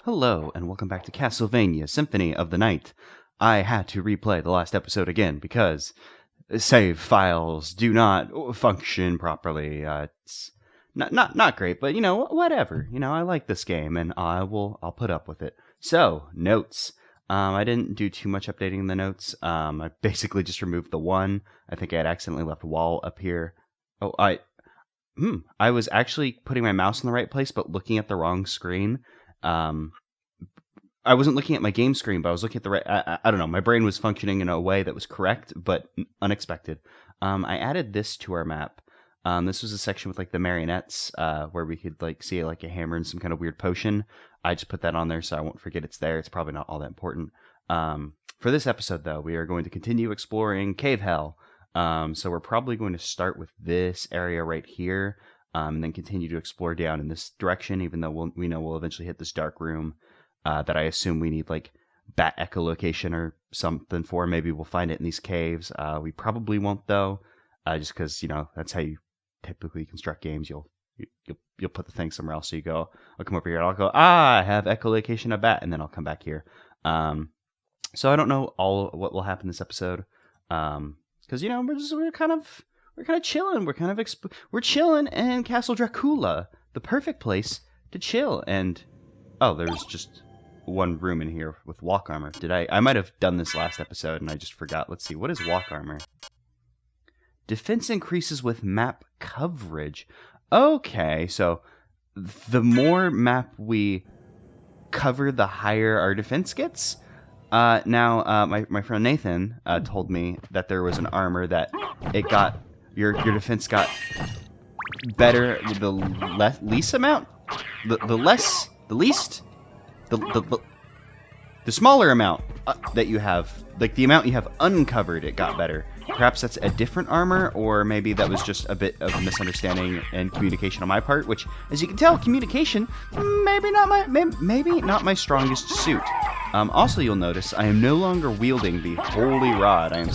Hello, and welcome back to Castlevania Symphony of the Night. I had to replay the last episode again because save files do not function properly. It's not great, but whatever. I like this game, and I'll put up with it. So notes. I didn't do too much updating the notes. I basically just removed the one. I think I had accidentally left wall up here. Oh, I was actually putting my mouse in the right place, but looking at the wrong screen. I wasn't looking at my game screen, but I was looking at the right. I don't know. My brain was functioning in a way that was correct, but unexpected. I added this to our map. This was a section with like the marionettes, where we could like see like a hammer and some kind of weird potion. I just put that on there so I won't forget it's there. It's probably not all that important. For this episode, though, we are going to continue exploring Cave Hell. So we're probably going to start with this area right here, and then continue to explore down in this direction, even though we know we'll eventually hit this dark room that I assume we need like bat echolocation or something for. Maybe we'll find it in these caves. We probably won't, though, just because, that's how you typically construct games. You'll put the thing somewhere else. So you go, I'll come over here and I'll go, I have echolocation of bat, and then I'll come back here. So I don't know what will happen this episode. Because we're kind of chilling. We're chilling in Castle Dracula, the perfect place to chill. And there's just one room in here with walk armor. I might have done this last episode and I just forgot. Let's see, what is walk armor? Defense increases with map coverage. Okay, so the more map we cover, the higher our defense gets. Now, my friend Nathan told me that there was an armor that it got your defense got better with the least amount, the smaller amount that you have, like the amount you have uncovered, it got better. Perhaps that's a different armor, or maybe that was just a bit of a misunderstanding and communication on my part. Which, as you can tell, communication maybe not my strongest suit. Also, you'll notice I am no longer wielding the Holy Rod. I am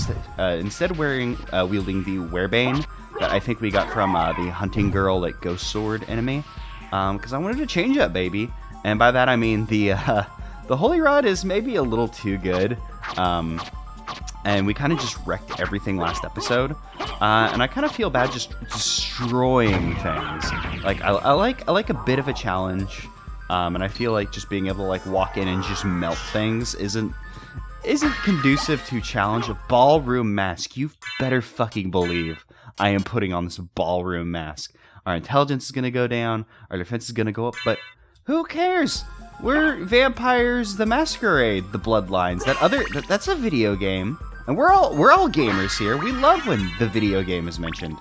instead wielding the Werebane that I think we got from the Hunting Girl, like Ghost Sword enemy. Because I wanted to change up, baby. And by that I mean the Holy Rod is maybe a little too good. And we kind of just wrecked everything last episode. And I kind of feel bad just destroying things. Like I like a bit of a challenge. And I feel like just being able to like walk in and just melt things isn't conducive to challenge. A ballroom mask. You better fucking believe I am putting on this ballroom mask. Our intelligence is gonna go down. Our defense is gonna go up. But who cares? We're Vampires the Masquerade, the Bloodlines. That's a video game, and we're all gamers here. We love when the video game is mentioned.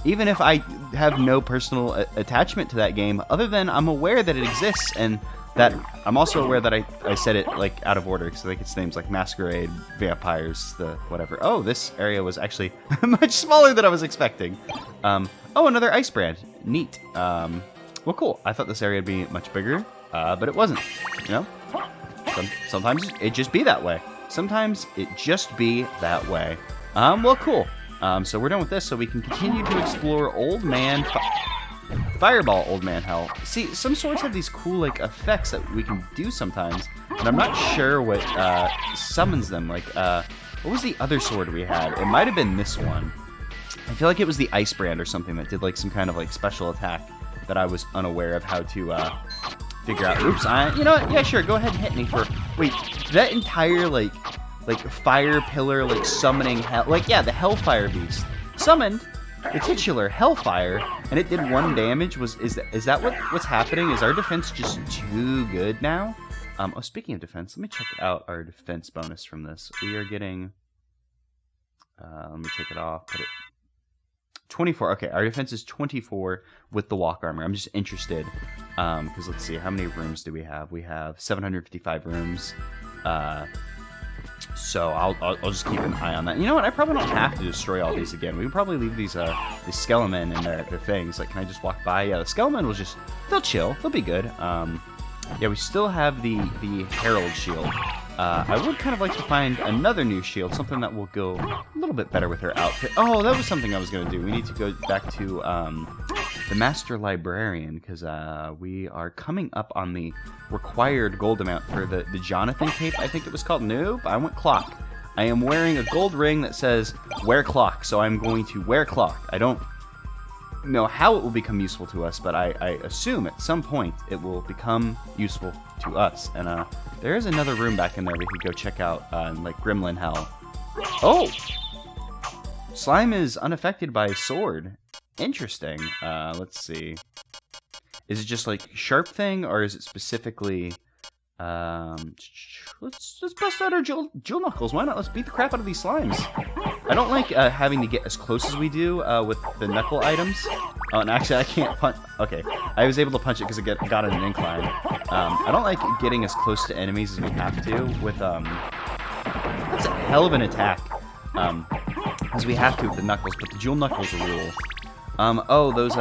Even if I have no personal attachment to that game, other than I'm aware that it exists, and that I'm also aware that I said it like out of order, because I think its name's like Masquerade, Vampires, the whatever. Oh, this area was actually much smaller than I was expecting. Another ice brand. Neat. Well, cool. I thought this area would be much bigger, but it wasn't. Sometimes it just be that way. Well, cool. So we're done with this, so we can continue to explore Old Man Fireball, Old Man Hell. See, some swords have these cool like effects that we can do sometimes, and I'm not sure what summons them. Like, what was the other sword we had? It might have been this one. I feel like it was the Ice Brand or something that did like some kind of like special attack that I was unaware of how to figure out. Oops, you know what? Yeah, sure. Go ahead and hit me for. Wait, that entire like fire pillar, like summoning hell, like yeah, the Hellfire Beast summoned the titular Hellfire, and it did 1 damage. Is that what's happening? Is our defense just too good now? Speaking of defense, let me check out our defense bonus from this. We are getting. Let me take it off. Put it. 24. Okay, our defense is 24 with the walk armor. I'm just interested because let's see, how many rooms do we have? We have 755 rooms. So I'll just keep an eye on that. You know what? I probably don't have to destroy all these again. We can probably leave these skelemen and their things. Like, can I just walk by? Yeah, the skelemen will just, they'll chill. They'll be good. Yeah, we still have the Herald shield. I would kind of like to find another new shield, something that will go a little bit better with her outfit. Oh, that was something I was going to do. We need to go back to the Master Librarian, because we are coming up on the required gold amount for the Jonathan cape, I think it was called. Nope, I went clock. I am wearing a gold ring that says wear clock, so I'm going to wear clock. I don't know how it will become useful to us, but I assume at some point it will become useful to us. And there is another room back in there we could go check out, in like Gremlin Hell. Oh! Slime is unaffected by sword. Interesting. Let's see. Is it just like sharp thing, or is it specifically... let's bust out our jewel knuckles. Why not? Let's beat the crap out of these slimes. I don't like having to get as close as we do with the knuckle items. Oh, and actually I can't punch. Okay, I was able to punch it because it got an incline. I don't like getting as close to enemies as we have to with that's a hell of an attack. As we have to with the knuckles, but the jewel knuckles rule. Oh, those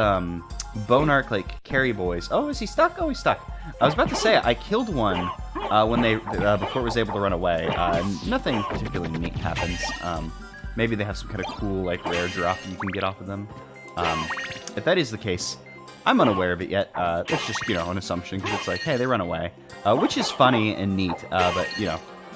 bone arc like carry boys. Oh, is he stuck? Oh, he's stuck. I was about to say I killed one when they before it was able to run away. Nothing particularly neat happens. Maybe they have some kind of cool like rare drop that you can get off of them. If that is the case, I'm unaware of it yet. That's just an assumption because it's like, hey, they run away, which is funny and neat. But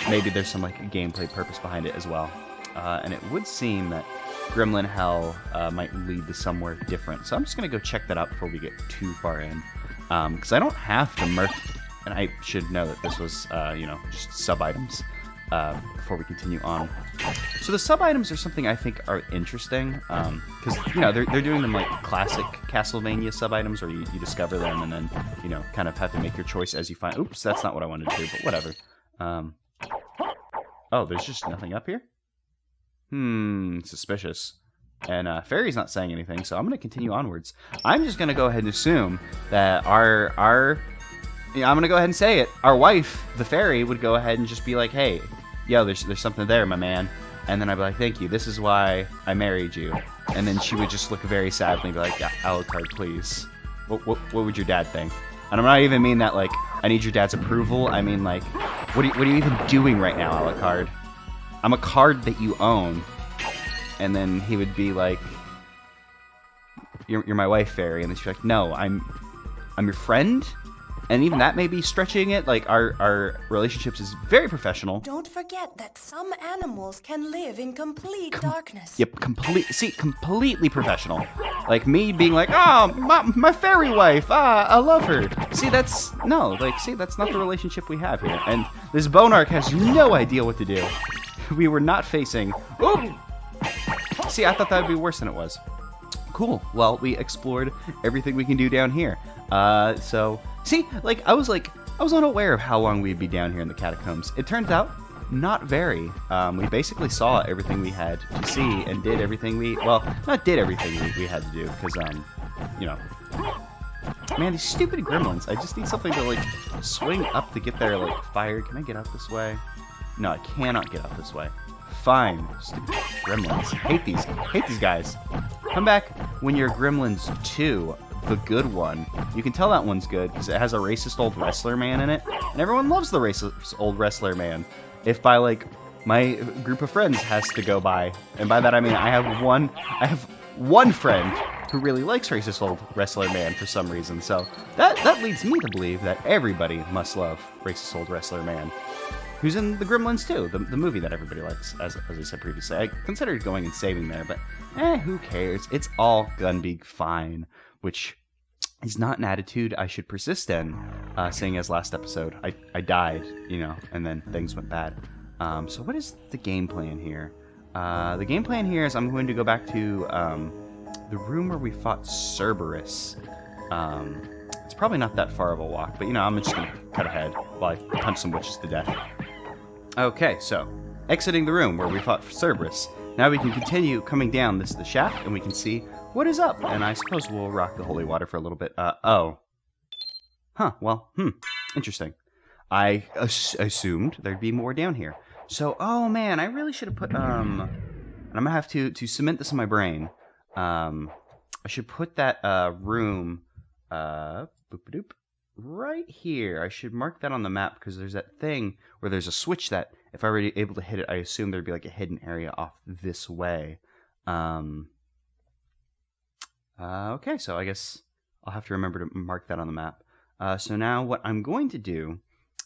maybe there's some like gameplay purpose behind it as well. And it would seem that Gremlin Hell might lead to somewhere different. So I'm just going to go check that out before we get too far in. Because I don't have the Merc... And I should know that this was, just sub-items before we continue on. So the sub-items are something I think are interesting. Because, they're doing them like classic Castlevania sub-items where you discover them and then, kind of have to make your choice as you find... Oops, that's not what I wanted to do, but whatever. Oh, there's just nothing up here? Suspicious. And Fairy's not saying anything, so I'm going to continue onwards. I'm just going to go ahead and assume that I'm going to go ahead and say it. Our wife, the Fairy, would go ahead and just be like, hey, yo, there's something there, my man. And then I'd be like, thank you. This is why I married you. And then she would just look very sadly and be like, yeah, Alucard, please. What would your dad think? And I'm not even mean that, like, I need your dad's approval. I mean, like, what are you even doing right now, Alucard? I'm a card that you own. And then he would be like, you're my wife, Fairy. And then she's like, no, I'm your friend. And even that may be stretching it. Like, our relationships is very professional. Don't forget that some animals can live in complete darkness. Yep, completely professional. Like me being like, oh, my fairy wife, I love her. See, that's not the relationship we have here. And this Bonarch has no idea what to do. We were not facing... Ooh! See, I thought that would be worse than it was. Cool. Well, we explored everything we can do down here. So, see, like, I was unaware of how long we'd be down here in the catacombs. It turns out, not very. We basically saw everything we had to see and did everything not did everything we had to do, because, man, these stupid gremlins. I just need something to, like, swing up to get there, like, fired. Can I get up this way? No, I cannot get up this way. Fine. Stupid gremlins. Hate these guys. Come back when you're Gremlins 2, the good one. You can tell that one's good because it has a racist old wrestler man in it, and everyone loves the racist old wrestler man. If by like my group of friends has to go by, and by that I mean I have one friend who really likes racist old wrestler man for some reason. So that leads me to believe that everybody must love racist old wrestler man. Who's in the Gremlins 2, the movie that everybody likes, as I said previously. I considered going and saving there, but who cares? It's all gonna be fine, which is not an attitude I should persist in, seeing as last episode I died, and then things went bad. So what is the game plan here? The game plan here is I'm going to go back to the room where we fought Cerberus. It's probably not that far of a walk, but I'm just gonna cut ahead while I punch some witches to death. Okay, so exiting the room where we fought Cerberus. Now we can continue coming down the shaft, and we can see what is up. And I suppose we'll rock the holy water for a little bit. Oh. Huh, well, interesting. I assumed there'd be more down here. So, oh man, I really should have put, and I'm gonna have to cement this in my brain. I should put that, room, boop-a-doop, right here. I should mark that on the map because there's that thing where there's a switch that if I were able to hit it, I assume there'd be like a hidden area off this way. Okay, so I guess I'll have to remember to mark that on the map. So now what I'm going to do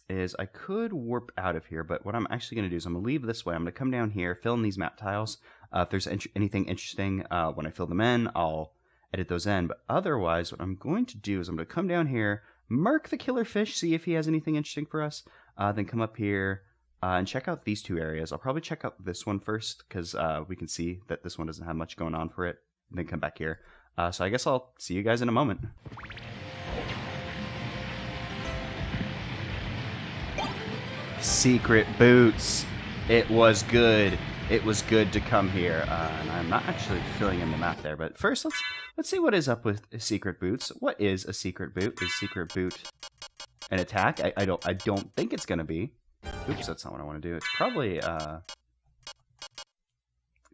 is I could warp out of here, but what I'm actually going to do is I'm going to leave this way. I'm going to come down here, fill in these map tiles. If there's anything interesting, when I fill them in, I'll edit those in. But otherwise, what I'm going to do is I'm going to come down here, mark the killer fish, see if he has anything interesting for us, then come up here and check out these two areas. I'll probably check out this one first because we can see that this one doesn't have much going on for it, and then come back here. So I guess I'll see you guys in a moment. Secret boots. It was good. It was good to come here. And I'm not actually filling in the map there, but first let's see what is up with secret boots. What is a secret boot? Is secret boot an attack? I don't think it's gonna be. Oops, that's not what I want to do. It's probably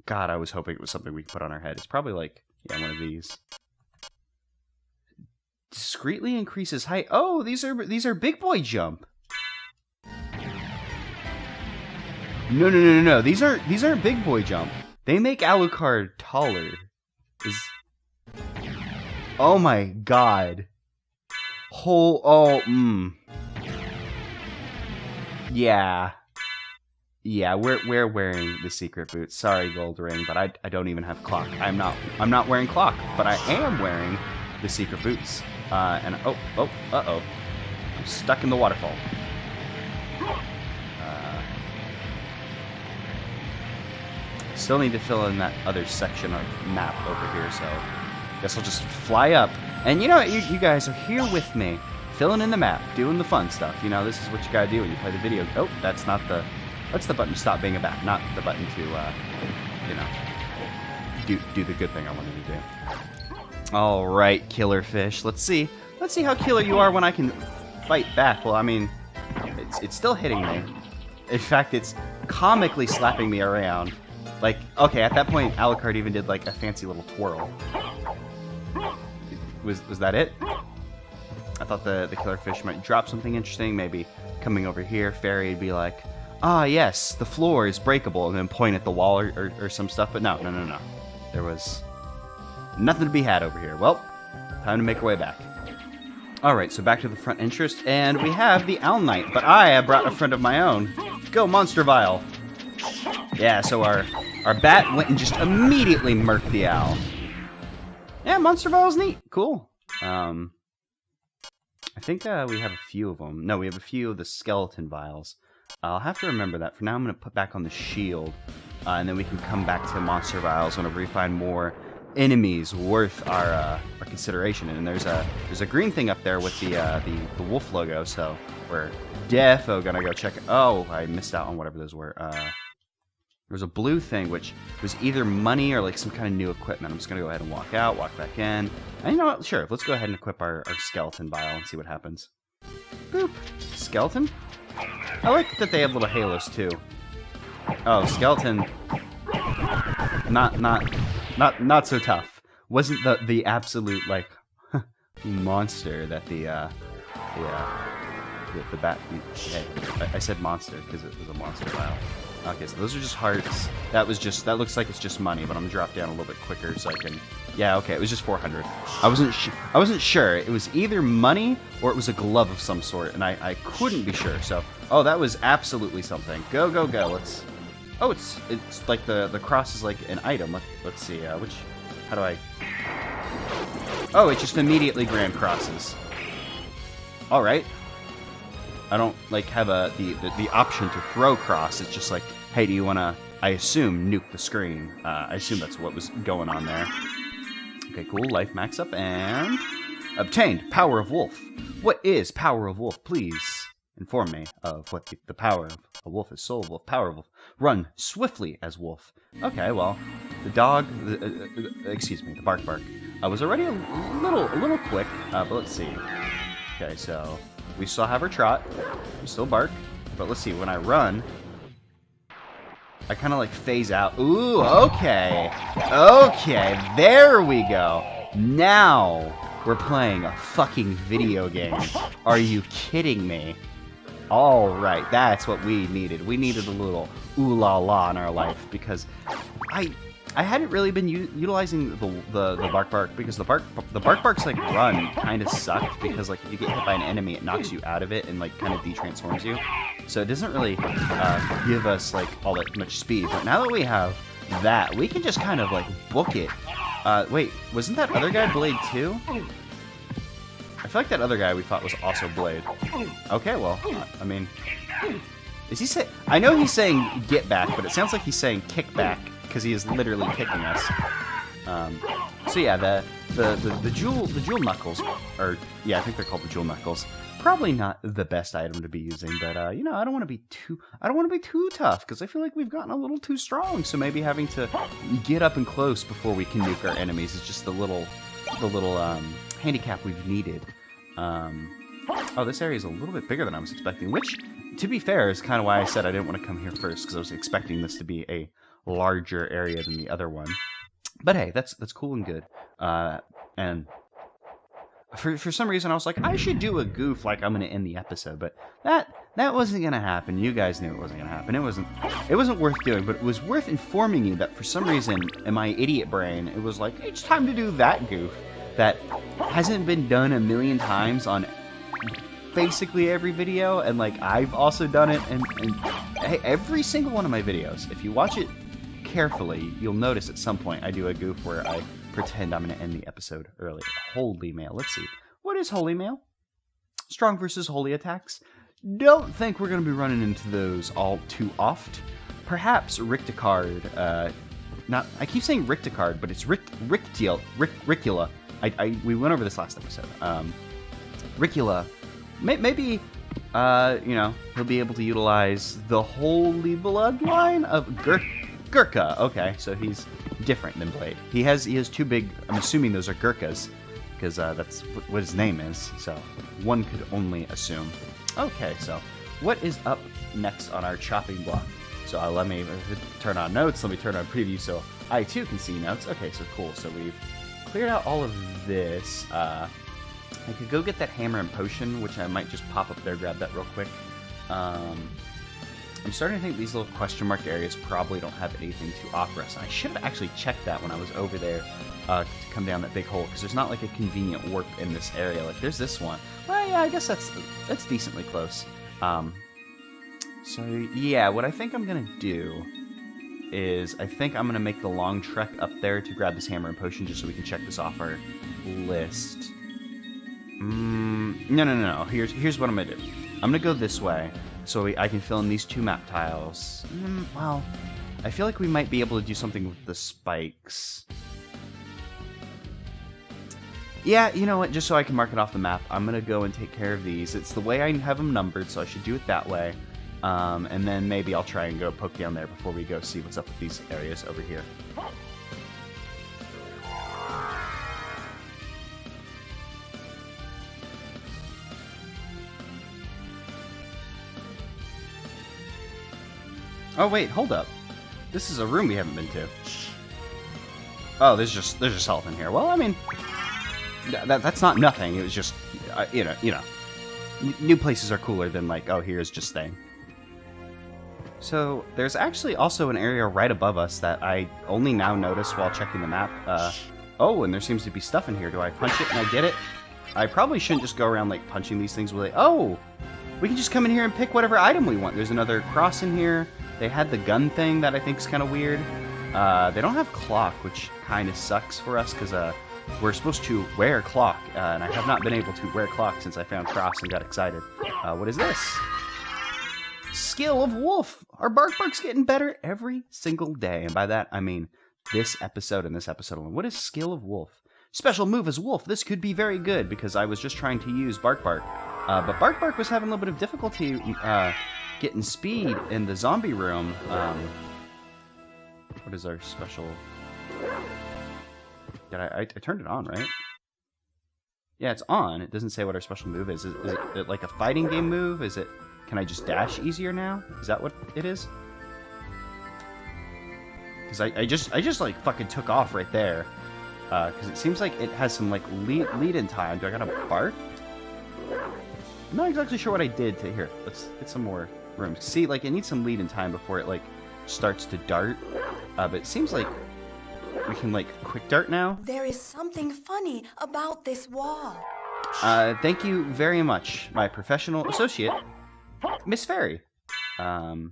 God, I was hoping it was something we could put on our head. It's probably like, yeah, one of these. Discreetly increases height. Oh, these are big boy jump. No. These aren't big boy jump. They make Alucard taller. Oh my god. Yeah, we're wearing the secret boots. Sorry, Gold Ring, but I don't even have clock. I'm not wearing clock, but I am wearing the secret boots. And uh-oh. I'm stuck in the waterfall. Still need to fill in that other section of map over here, so guess I'll just fly up. And you know what, you guys are here with me, filling in the map, doing the fun stuff. You know, this is what you gotta do when you play the video. Oh, that's the button to stop being a bat, not the button to, you know, do the good thing I wanted to do. All right, killer fish. Let's see how killer you are when I can fight back. Well, I mean, it's still hitting me. In fact, it's comically slapping me around. Like, okay, at that point, Alucard even did like a fancy little twirl. Was that it? I thought the killer fish might drop something interesting. Maybe coming over here, Fairy would be like, ah, yes, the floor is breakable, and then point at the wall or some stuff. But no. There was nothing to be had over here. Well, time to make our way back. Alright, so back to the front entrance, and we have the Owl Knight, but I have brought a friend of my own. Go, Monster Vial! Yeah, so our bat went and just immediately murked the owl. Yeah, Monster Vial's neat. Cool. I think we have a few of them. No, we have a few of the skeleton vials. I'll have to remember that. For now, I'm going to put back on the shield, and then we can come back to Monster Vials whenever we find more enemies worth our consideration. And there's a green thing up there with the wolf logo, so we're defo gonna go check it. Oh, I missed out on whatever those were. There was a blue thing, which was either money or like some kind of new equipment. I'm just gonna go ahead and walk out, walk back in. And you know what? Sure, let's go ahead and equip our skeleton vial and see what happens. Boop. Skeleton? I like that they have little halos too. Oh, skeleton. Not so tough. Wasn't the absolute like monster that the bat. Hey, I said monster because it was a monster vial. Okay, so those are just hearts. That looks like it's just money, but I'm gonna drop down a little bit quicker so I can. Yeah, okay, it was just 400. I wasn't sure. It was either money or it was a glove of some sort, and I couldn't be sure. So, oh, that was absolutely something. Go. Let's. Oh, it's like the cross is like an item. Let's see. How do I? Oh, it just immediately grant crosses. All right. I don't like have the option to throw cross. It's just like, hey, do you want to? I assume nuke the screen. I assume that's what was going on there. Okay, cool. Life max up and obtained Power of Wolf. What is Power of Wolf? Please inform me of what the power of a wolf is. Soul of Wolf, Power of Wolf. Run swiftly as wolf. Okay, well, the dog. Excuse me, the bark was already a little quick. But let's see. Okay, so. We still have her trot. We still bark. But let's see, when I run, I kind of like phase out. Ooh, okay. Okay, there we go. Now we're playing a fucking video game. Are you kidding me? All right, that's what we needed. We needed a little ooh la la in our life because I hadn't really been utilizing the bark because the bark's like run kind of sucked because like if you get hit by an enemy, it knocks you out of it and like kind of detransforms you. So it doesn't really give us like all that much speed. But now that we have that, we can just kind of like book it. Wait, wasn't that other guy Blade too? I feel like that other guy we fought was also Blade. Okay, well, I mean, is he say? I know he's saying get back, but it sounds like he's saying kick back because he is literally kicking us. So yeah, the jewel knuckles, or yeah, I think they're called the jewel knuckles. Probably not the best item to be using, but you know, I don't want to be too tough because I feel like we've gotten a little too strong. So maybe having to get up and close before we can nuke our enemies is just the little handicap we've needed. Oh, this area is a little bit bigger than I was expecting, which, to be fair, is kind of why I said I didn't want to come here first, because I was expecting this to be a larger area than the other one. But hey, that's cool and good. And for some reason, I was like, I should do a goof like I'm going to end the episode, but that wasn't going to happen. You guys knew it wasn't going to happen. It wasn't worth doing, but it was worth informing you that for some reason, in my idiot brain, it was like, it's time to do that goof that hasn't been done a million times on basically every video, and like I've also done it and hey, every single one of my videos, if you watch it carefully, you'll notice at some point I do a goof where I pretend I'm going to end the episode early. Holy mail. Let's see. What is holy mail? Strong versus holy attacks. Don't think we're going to be running into those all too oft. Perhaps Ricticard. I keep saying Ricticard, but it's Ricula. We went over this last episode. Ricula. Maybe, you know, he'll be able to utilize the holy bloodline of Gurkha. Okay, so he's different than Blade. He has two big, I'm assuming those are Gurkhas, because that's what his name is, so one could only assume. Okay, so what is up next on our chopping block? So let me turn on notes, let me turn on preview so I too can see notes. Okay, so cool, so we've cleared out all of this. I could go get that hammer and potion, which I might just pop up there, grab that real quick. I'm starting to think these little question mark areas probably don't have anything to offer us. I should have actually checked that when I was over there to come down that big hole, because there's not like a convenient warp in this area. Like there's this one. Well, yeah, I guess that's decently close. So yeah, what I think I'm gonna do is I think I'm gonna make the long trek up there to grab this hammer and potion just so we can check this off our list. No. Here's what I'm gonna do. I'm gonna go this way so I can fill in these two map tiles. Well, I feel like we might be able to do something with the spikes. Yeah, you know what? Just so I can mark it off the map, I'm gonna go and take care of these. It's the way I have them numbered, so I should do it that way. And then maybe I'll try and go poke down there before we go see what's up with these areas over here. Oh wait, hold up. This is a room we haven't been to. Oh, there's just health in here. Well, I mean, that's not nothing. It was just, you know, new places are cooler than like, oh, here's just staying. So there's actually also an area right above us that I only now noticed while checking the map. Oh, and there seems to be stuff in here. Do I punch it and I get it? I probably shouldn't just go around like punching these things with it. Oh, we can just come in here and pick whatever item we want. There's another cross in here. They had the gun thing that I think is kind of weird. They don't have clock, which kind of sucks for us because we're supposed to wear clock, and I have not been able to wear clock since I found cross and got excited. What is this? Skill of Wolf. Our bark's getting better every single day, and by that I mean this episode and this episode alone. What is Skill of Wolf? Special move as Wolf. This could be very good because I was just trying to use Bark, but Bark was having a little bit of difficulty getting speed in the zombie room. What is our special? I turned it on, right? Yeah, it's on. It doesn't say what our special move is. Is it like a fighting game move? Is it? Can I just dash easier now? Is that what it is? Because I just like fucking took off right there. Because it seems like it has some like lead in time. Do I gotta bark? I'm not exactly sure what I did to here. Let's get some more rooms. See, like it needs some lead in time before it like starts to dart. But it seems like we can, like, quick dart now. There is something funny about this wall. Thank you very much, my professional associate, Miss Fairy. And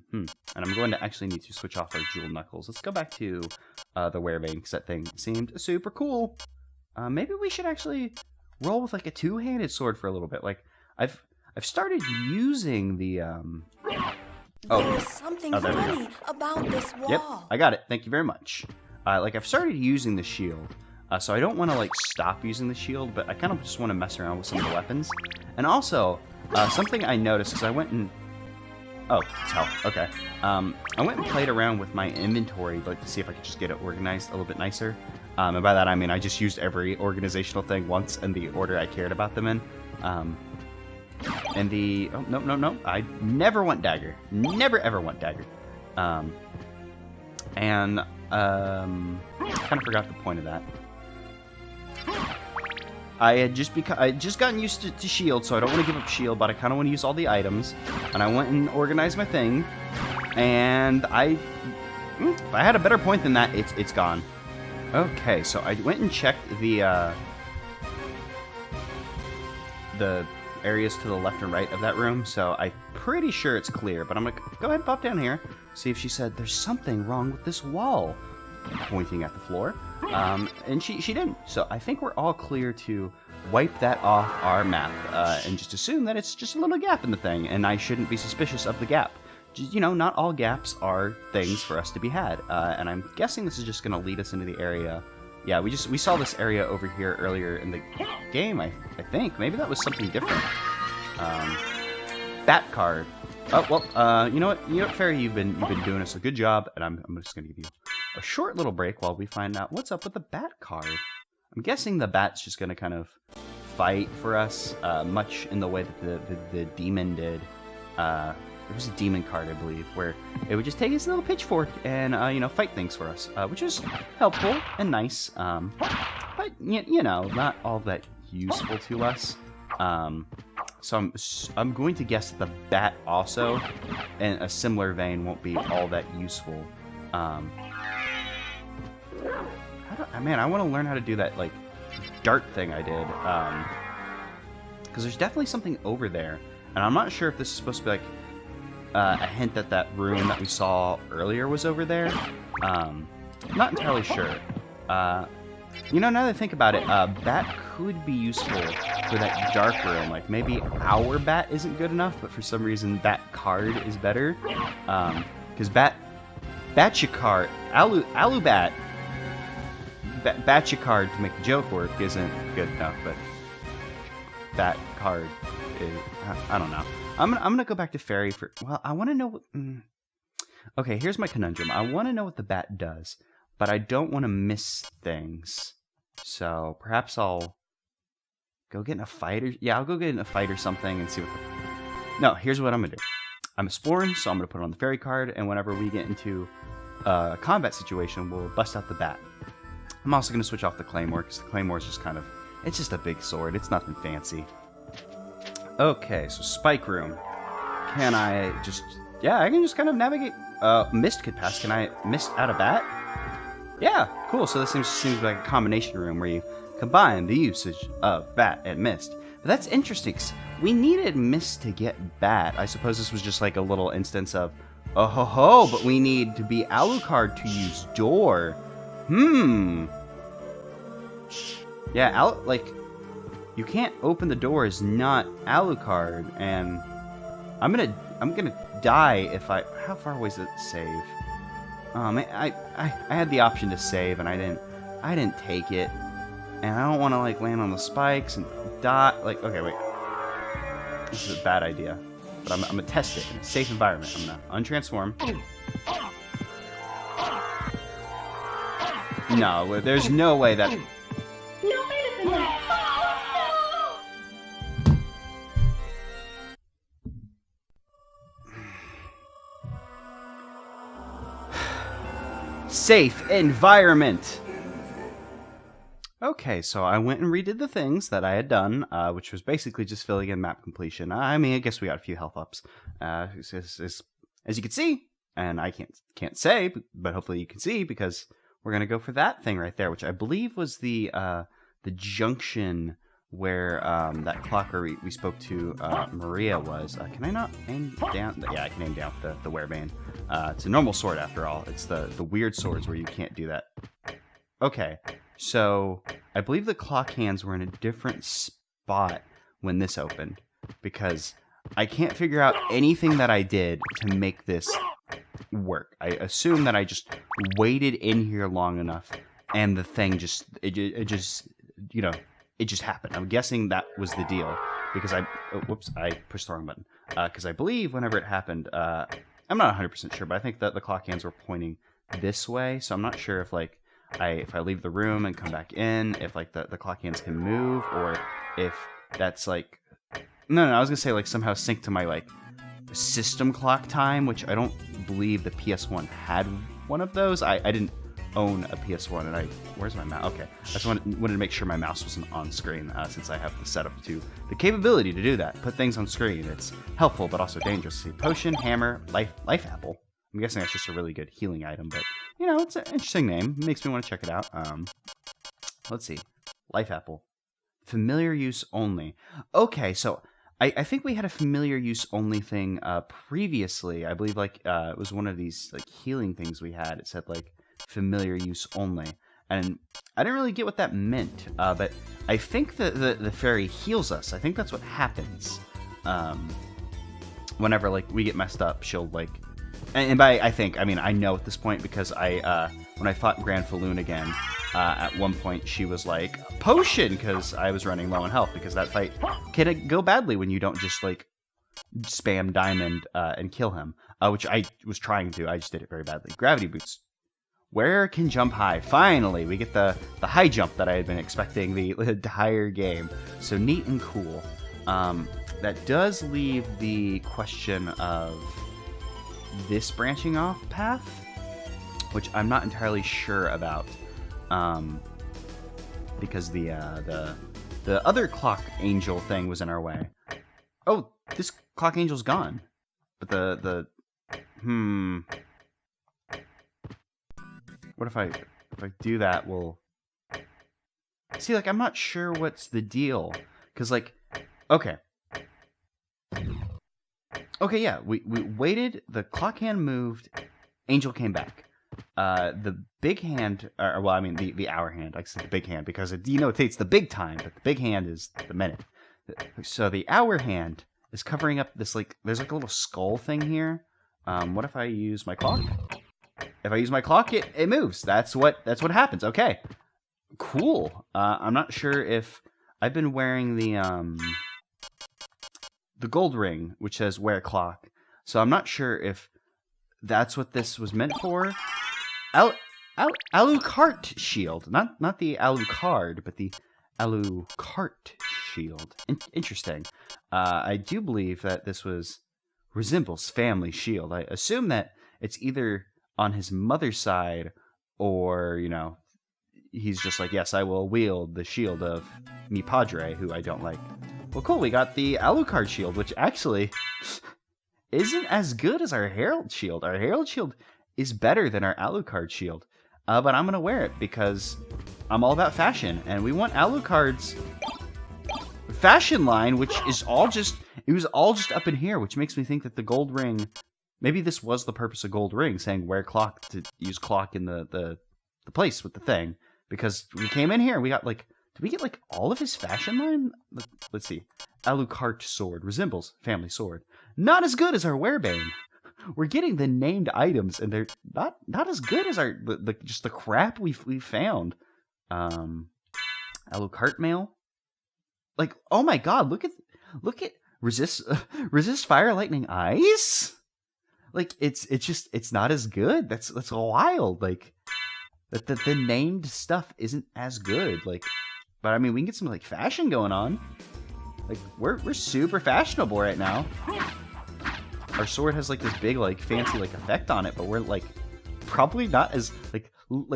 I'm going to actually need to switch off our jewel knuckles. Let's go back to the werebane, because that thing seemed super cool. Maybe we should actually roll with like a two-handed sword for a little bit. Like I've started using the There's something funny about this wall. Yep, I got it. Thank you very much. Like I've started using the shield. So I don't want to like stop using the shield, but I kind of just want to mess around with some of the weapons. And also, something I noticed is I went and oh, it's hell. Okay. I went and played around with my inventory, like to see if I could just get it organized a little bit nicer. And by that I mean I just used every organizational thing once in the order I cared about them in. And the no, I never want dagger. Never ever want dagger. And kind of forgot the point of that. I had just gotten used to shield, so I don't want to give up shield, but I kind of want to use all the items. And I went and organized my thing, and if I had a better point than that, it's gone. Okay, so I went and checked the areas to the left and right of that room, so I'm pretty sure it's clear. But I'm gonna go ahead and pop down here, see if she said there's something wrong with this wall, pointing at the floor. And she didn't. So I think we're all clear to wipe that off our map and just assume that it's just a little gap in the thing, and I shouldn't be suspicious of the gap. Just, you know, not all gaps are things for us to be had. And I'm guessing this is just going to lead us into the area. Yeah, we saw this area over here earlier in the game, I think. Maybe that was something different. Bat card. Oh, well, you know what, Fairy, you've been doing us a good job, and I'm just going to give you a short little break while we find out what's up with the bat card. I'm guessing the bat's just going to kind of fight for us, much in the way that the demon did. There was a demon card, I believe, where it would just take its little pitchfork and, fight things for us, which is helpful and nice, but, you know, not all that useful to us. So I'm going to guess that the bat also, in a similar vein, won't be all that useful. Man, I want to learn how to do that, like, dart thing I did. Because there's definitely something over there. And I'm not sure if this is supposed to be, like, a hint that that room that we saw earlier was over there. I'm not entirely sure. You know, now that I think about it, bat could be useful for that dark room. Like, maybe our bat isn't good enough, but for some reason that card is better. Because Batchicard, Alubat, Batchicard to make the joke work isn't good enough, but that card is, I don't know. I'm gonna go back to Fairy for, well, I want to know what, okay, here's my conundrum. I want to know what the bat does, but I don't want to miss things. So perhaps I'll go get in a fight or, yeah, I'll go get in a fight or something and see what no, here's what I'm gonna do. I'm exploring, so I'm gonna put on the Fairy card, and whenever we get into a combat situation, we'll bust out the bat. I'm also gonna switch off the Claymore, because the Claymore is just kind of, it's just a big sword. It's nothing fancy. Okay, so Spike Room. Can I just, yeah, I can just kind of navigate. Mist could pass. Can I mist out a bat? Yeah, cool. So this seems like a combination room where you combine the usage of bat and mist. But that's interesting, 'cause we needed mist to get bat. I suppose this was just like a little instance of, oh ho ho, but we need to be Alucard to use door. Yeah, like, you can't open the doors not Alucard, and I'm gonna die if I, how far away is it save? I had the option to save and I didn't take it, and I don't want to like land on the spikes and die. Like, okay, wait, this is a bad idea, but I'm gonna test it in a safe environment. I'm gonna untransform. No, there's no way that. Safe environment. Okay, so I went and redid the things that I had done, which was basically just filling in map completion. I mean, I guess we got a few health ups, as you can see, and I can't say, but hopefully you can see, because we're gonna go for that thing right there, which I believe was the junction where that clock where we spoke to Maria was. Can I not aim down? Yeah, I can aim down with the Werebane. It's a normal sword after all. It's the weird swords where you can't do that. Okay, so I believe the clock hands were in a different spot when this opened, because I can't figure out anything that I did to make this work. I assume that I just waited in here long enough, and the thing just happened. I'm guessing that was the deal, because I pushed the wrong button. Because I believe whenever it happened, I'm not 100% sure, but I think that the clock hands were pointing this way, so I'm not sure if like if I leave the room and come back in, if like the clock hands can move, or if that's like no, I was gonna say like somehow sync to my like system clock time, which I don't believe the PS1 had one of those. I didn't own a PS1, and where's my mouse? Okay, I just wanted to make sure my mouse wasn't on screen, since I have the setup to the capability to do that, put things on screen. It's helpful but also dangerous. See, potion, hammer, life apple. I'm guessing that's just a really good healing item, but you know, it's an interesting name. It makes me want to check it out. Let's see, life apple, familiar use only. Okay, so I think we had a familiar use only thing previously. I believe like it was one of these like healing things we had. It said like familiar use only, and I didn't really get what that meant, but I think the fairy heals us. I think that's what happens whenever like we get messed up. She'll like, and by I mean I know at this point, because when I fought Grand Falloon again, at one point she was like potion, because I was running low on health, because that fight can go badly when you don't just like spam diamond and kill him, which I was trying to. I just did it very badly. Gravity boots. Where can jump high? Finally, we get the high jump that I had been expecting the entire game. So neat and cool. That does leave the question of this branching off path, which I'm not entirely sure about, because the other clock angel thing was in our way. Oh, this clock angel's gone, but what if I do that? Well, see, like, I'm not sure what's the deal, because like, okay, yeah, we waited, the clock hand moved, angel came back, the big hand, or well, I mean the hour hand. I said the big hand because it denotates the big time, but the big hand is the minute. So the hour hand is covering up this, like, there's like a little skull thing here. What if I use my clock? If I use my clock, it moves. That's what happens. Okay, cool. I'm not sure if I've been wearing the gold ring, which says wear clock. So I'm not sure if that's what this was meant for. Alucard shield, not the Alucard, but the Alucard shield. Interesting. I do believe that this resembles family shield. I assume that it's either on his mother's side, or, you know, he's just like, yes, I will wield the shield of mi padre, who I don't like. Well, cool, we got the Alucard shield, which actually isn't as good as our Herald shield. Our Herald shield is better than our Alucard shield, but I'm going to wear it because I'm all about fashion, and we want Alucard's fashion line, which is all just up in here, which makes me think that the gold ring, maybe this was the purpose of gold ring, saying wear clock, to use clock in the place with the thing, because we came in here, we got like, did we get like all of his fashion line? Let's see. Alucard sword resembles family sword. Not as good as our Werebane. We're getting the named items, and they're not as good as our just the crap we found. Alucard mail. Like, oh my god, look at resist fire, lightning, ice. Like, it's not as good. That's wild. Like, the named stuff isn't as good. Like, but I mean, we can get some like fashion going on. Like, we're super fashionable right now. Our sword has like this big like fancy like effect on it, but we're like probably not as like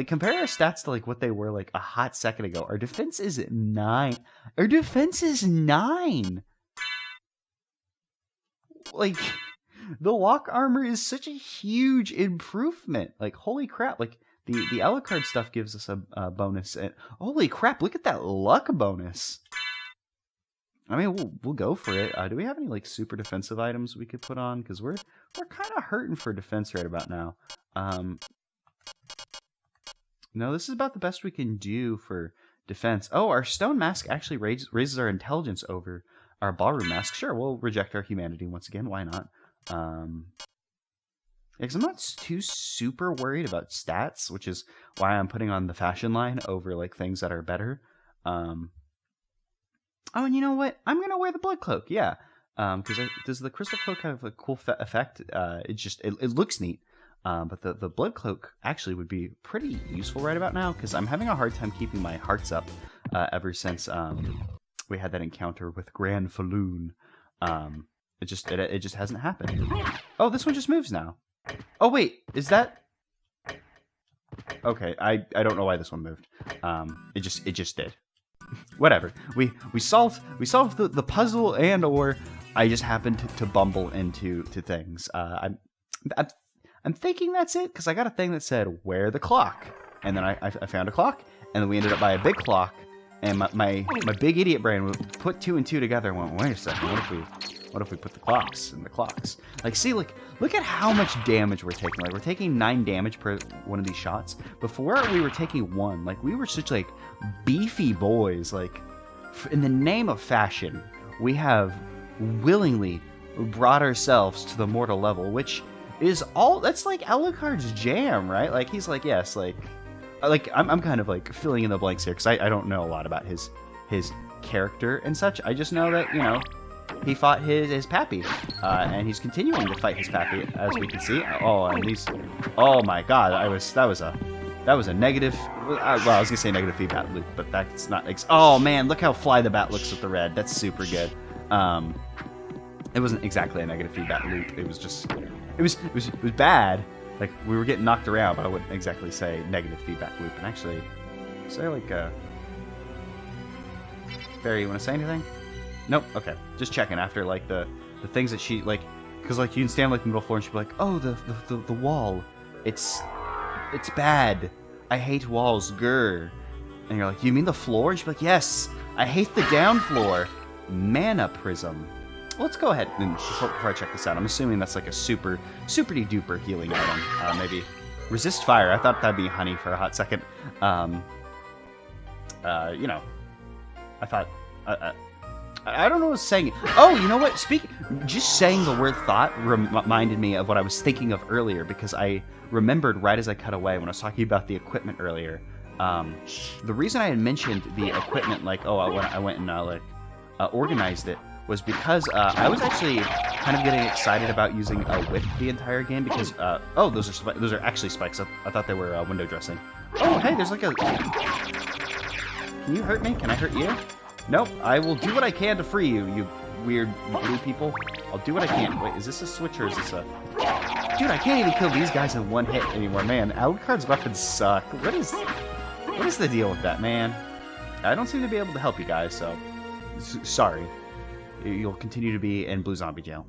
compare our stats to like what they were like a hot second ago. Our defense is 9. Our defense is 9. Like, the walk armor is such a huge improvement. Like, holy crap. Like, The Alucard stuff gives us a bonus. And holy crap! Look at that luck bonus. I mean, we'll go for it. Do we have any like super defensive items we could put on? Because we're kind of hurting for defense right about now. No, this is about the best we can do for defense. Oh, our stone mask actually raises our intelligence over our ballroom mask. Sure, we'll reject our humanity once again. Why not? Because I'm not too super worried about stats, which is why I'm putting on the fashion line over like things that are better. Oh, and you know what? I'm gonna wear the blood cloak. Yeah, because does the crystal cloak have a cool effect? It looks neat. But the blood cloak actually would be pretty useful right about now because I'm having a hard time keeping my hearts up ever since we had that encounter with Grand Falloon. It just hasn't happened. Oh, this one just moves now. Oh wait, is that? Okay, I don't know why this one moved. It just did. Whatever. We solved the puzzle, and or I just happened to bumble into things. I'm thinking that's it because I got a thing that said "Where the clock," and then I found a clock, and then we ended up by a big clock, and my big idiot brain would put 2 and 2 together and went, wait a second, what if we put the clocks in the clocks? Like, see, look at how much damage we're taking. Like, we're taking 9 damage per one of these shots. Before we were taking 1. Like, we were such like beefy boys. Like, in the name of fashion, we have willingly brought ourselves to the mortal level, which is all that's like Alucard's jam, right? Like, he's like, yes, like I'm kind of like filling in the blanks here because I don't know a lot about his character and such. I just know that, you know, he fought his pappy, and he's continuing to fight his pappy, as we can see. Oh, and these, oh my god, that was a negative. Well, I was gonna say negative feedback loop, but that's not. Oh man, look how Fly the Bat looks with the red. That's super good. It wasn't exactly a negative feedback loop. It was just, it was bad. Like, we were getting knocked around, but I wouldn't exactly say negative feedback loop. And actually, say like Barry, you want to say anything? Nope. Okay. Just checking after like the things that she like, because like you can stand like in the middle floor and she'd be like, oh, the wall, it's bad. I hate walls. Grr. And you're like, you mean the floor? And she'd be like, yes, I hate the down floor. Mana prism. Well, let's go ahead and before I check this out, I'm assuming that's like a super duper healing item. Maybe resist fire. I thought that'd be honey for a hot second. You know, I thought. I don't know what I was saying. Oh, you know what? Just saying the word thought reminded me of what I was thinking of earlier, because I remembered right as I cut away when I was talking about the equipment earlier. The reason I had mentioned the equipment, like, oh, I went and organized it, was because I was actually kind of getting excited about using a whip the entire game because oh, those are actually spikes. I thought they were window dressing. Oh, hey, there's like a. Can you hurt me? Can I hurt you? Nope. I will do what I can to free you, you weird blue people. I'll do what I can. Wait, is this a switch or is this a? Dude, I can't even kill these guys in one hit anymore, man. Alucard's weapons suck. What is the deal with that, man? I don't seem to be able to help you guys, so sorry. You'll continue to be in Blue Zombie Jail.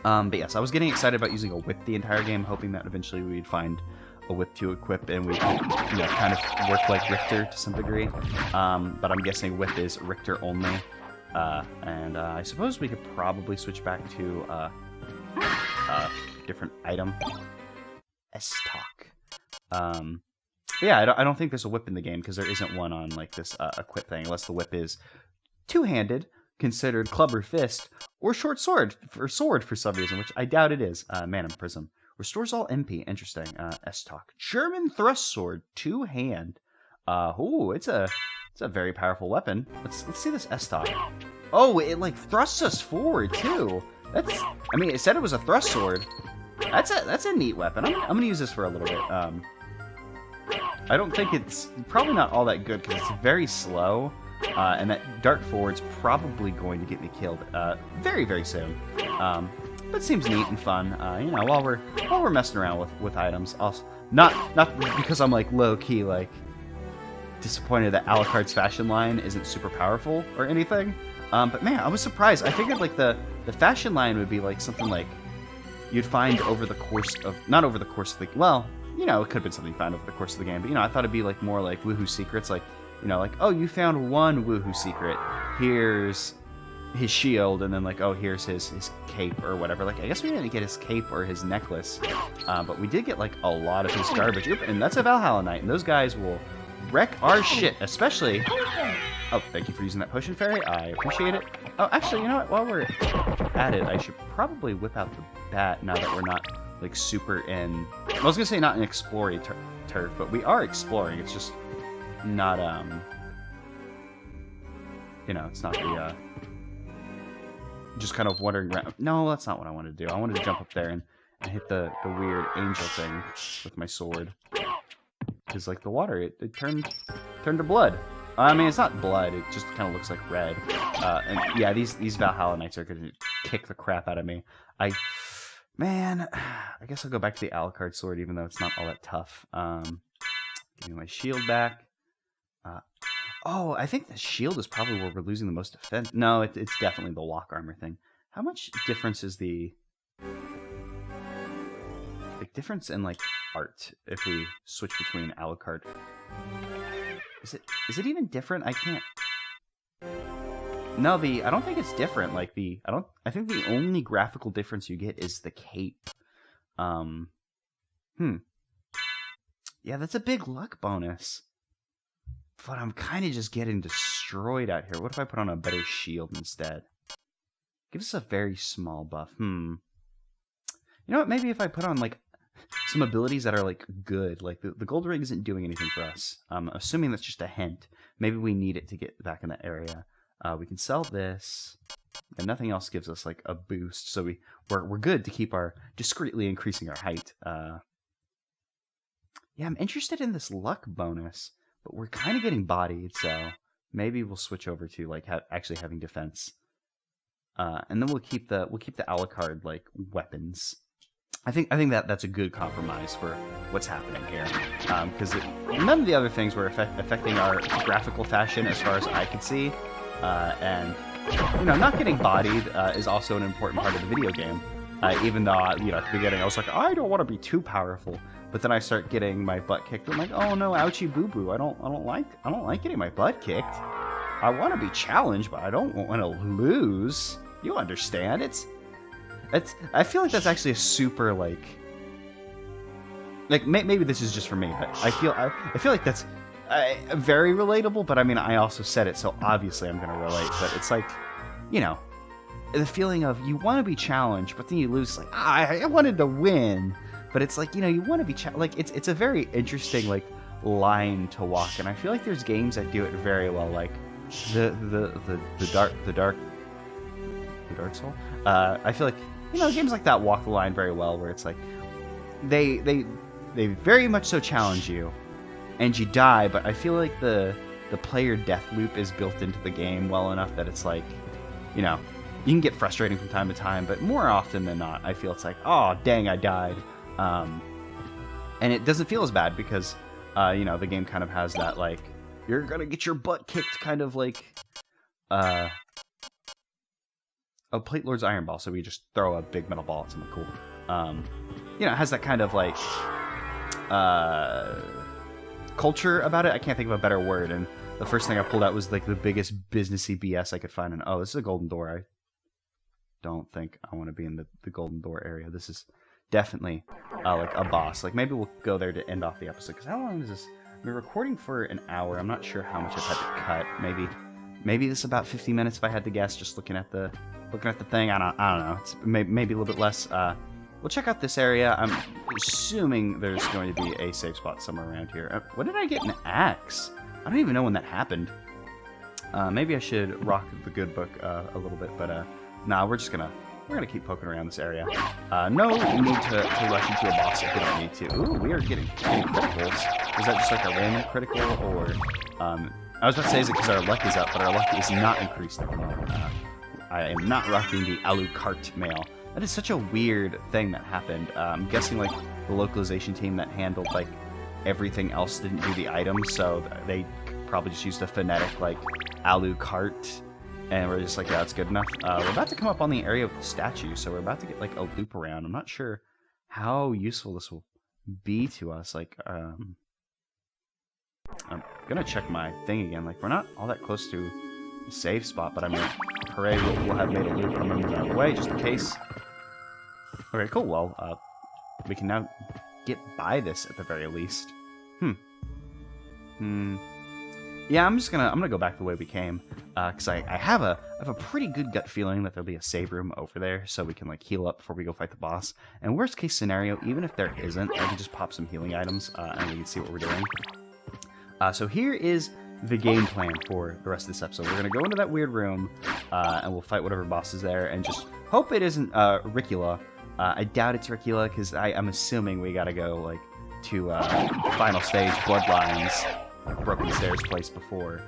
But yes, I was getting excited about using a whip the entire game, hoping that eventually we'd find a whip to equip and we could, you know, kind of work like Richter to some degree. But I'm guessing whip is Richter only. And I suppose we could probably switch back to a different item. S-Talk. Yeah, I don't think there's a whip in the game because there isn't one on like this equip thing, unless the whip is two-handed, considered club or fist, or short sword for some reason, which I doubt it is. Mana prism restores all MP. Interesting. S-Talk. German thrust sword, 2-hand. Ooh, it's a very powerful weapon. Let's see this S-Talk. Oh, it like thrusts us forward too. I mean, it said it was a thrust sword. That's a neat weapon. I'm gonna use this for a little bit. I don't think it's probably not all that good because it's very slow. And that dart forward's probably going to get me killed very, very soon. But it seems neat and fun, you know, while we're messing around with items. Also, not because I'm like low key like disappointed that Alucard's fashion line isn't super powerful or anything. But man, I was surprised. I figured like the fashion line would be like something like you'd find over the course of the you know, it could have been something you found over the course of the game, but, you know, I thought it'd be, like, more like Woohoo secrets, like, you know, like, oh, you found one Woohoo secret, here's his shield, and then, like, oh, here's his cape or whatever. Like, I guess we didn't get his cape or his necklace, but we did get, like, a lot of his garbage. Oop, and that's a Valhalla Knight, and those guys will wreck our shit, especially... Oh, thank you for using that potion fairy. I appreciate it. Oh, actually, you know what? While we're at it, I should probably whip out the bat now that we're not, like, super in... I was gonna say not in exploring turf, but we are exploring. It's just not, you know, it's not the, just kind of wandering around. No, that's not what I wanted to do. I wanted to jump up there and hit the weird angel thing with my sword. Because, like, the water, it turned to blood. I mean, it's not blood. It just kind of looks like red. And yeah, these Valhalla Knights are going to kick the crap out of me. Man, I guess I'll go back to the Alucard sword, even though it's not all that tough. Give me my shield back. Oh, I think the shield is probably where we're losing the most defense. No, it's definitely the walk armor thing. How much difference is the... like, difference in, like, art if we switch between Alucard? Is it even different? I can't... No, I don't think it's different. Like, I think the only graphical difference you get is the cape. Yeah, that's a big luck bonus. But I'm kind of just getting destroyed out here. What if I put on a better shield instead? Gives us a very small buff. You know what? Maybe if I put on, like, some abilities that are, like, good. Like, the gold ring isn't doing anything for us. Assuming that's just a hint. Maybe we need it to get back in that area. We can sell this. And nothing else gives us, like, a boost. So we're good to keep our... discreetly increasing our height. Yeah, I'm interested in this luck bonus. But we're kind of getting bodied, so maybe we'll switch over to, like, actually having defense. And then we'll keep the Alucard, like, weapons. I think that's a good compromise for what's happening here, because none of the other things were affecting our graphical fashion as far as I could see, and, you know, not getting bodied is also an important part of the video game. Even though, you know, at the beginning I was like, I don't want to be too powerful, but then I start getting my butt kicked. I'm like, oh no, ouchie boo boo. I don't like getting my butt kicked. I want to be challenged, but I don't want to lose. You understand? I feel like that's actually a super, like maybe this is just for me, but I feel like that's very relatable. But I mean, I also said it, so obviously I'm gonna relate. But it's like, you know, the feeling of you want to be challenged, but then you lose. Like, I wanted to win, but it's like, you know, you want to be like it's a very interesting, like, line to walk, and I feel like there's games that do it very well, like the Dark Soul. I feel like, you know, games like that walk the line very well, where it's like they very much so challenge you, and you die, but I feel like the player death loop is built into the game well enough that it's like, you know, you can get frustrating from time to time, but more often than not, I feel it's like, oh, dang, I died. And it doesn't feel as bad because, you know, the game kind of has that, like, you're gonna get your butt kicked kind of, like, Plate Lord's Iron Ball, so we just throw a big metal ball at something cool. You know, it has that kind of, like, culture about it. I can't think of a better word, and the first thing I pulled out was, like, the biggest businessy BS I could find, and, oh, this is a golden door. I don't think I want to be in the golden door area. This is definitely, like, a boss. Like, maybe we'll go there to end off the episode, because how long is this? We're recording for an hour. I'm not sure how much I've had to cut. Maybe this is about 50 minutes if I had to guess, just looking at the thing. I don't know. It's maybe a little bit less. We'll check out this area. I'm assuming there's going to be a safe spot somewhere around here. When did I get an axe? I don't even know when that happened. Maybe I should rock the good book a little bit, but nah, we're gonna keep poking around this area. No need to rush into a boss if we don't need to. Ooh, we are getting criticals. Is that just like a random critical, or I was about to say, is it because our luck is up, but our luck is not increased at the moment. I am not rocking the Alucard mail. That is such a weird thing that happened. I'm guessing, like, the localization team that handled, like, everything else didn't do the items, so they probably just used a phonetic, like, Alucard, and we're just like, yeah, that's good enough. We're about to come up on the area with the statue, so we're about to get, like, a loop around. I'm not sure how useful this will be to us? Like, I'm gonna check my thing again. Like, we're not all that close to a save spot, but I mean, hooray, we'll have made a loop. I'm gonna move out of the way just in case. Okay, cool. Well, we can now get by this at the very least. Yeah, I'm gonna go back the way we came, because I have a pretty good gut feeling that there'll be a save room over there, so we can like heal up before we go fight the boss. And worst case scenario, even if there isn't, I can just pop some healing items, and we can see what we're doing. So here is the game plan for the rest of this episode. We're gonna go into that weird room, and we'll fight whatever boss is there, and just hope it isn't Ricula. I doubt it's Ricula, because I'm assuming we gotta go like to final stage Bloodlines. Broken Stairs place before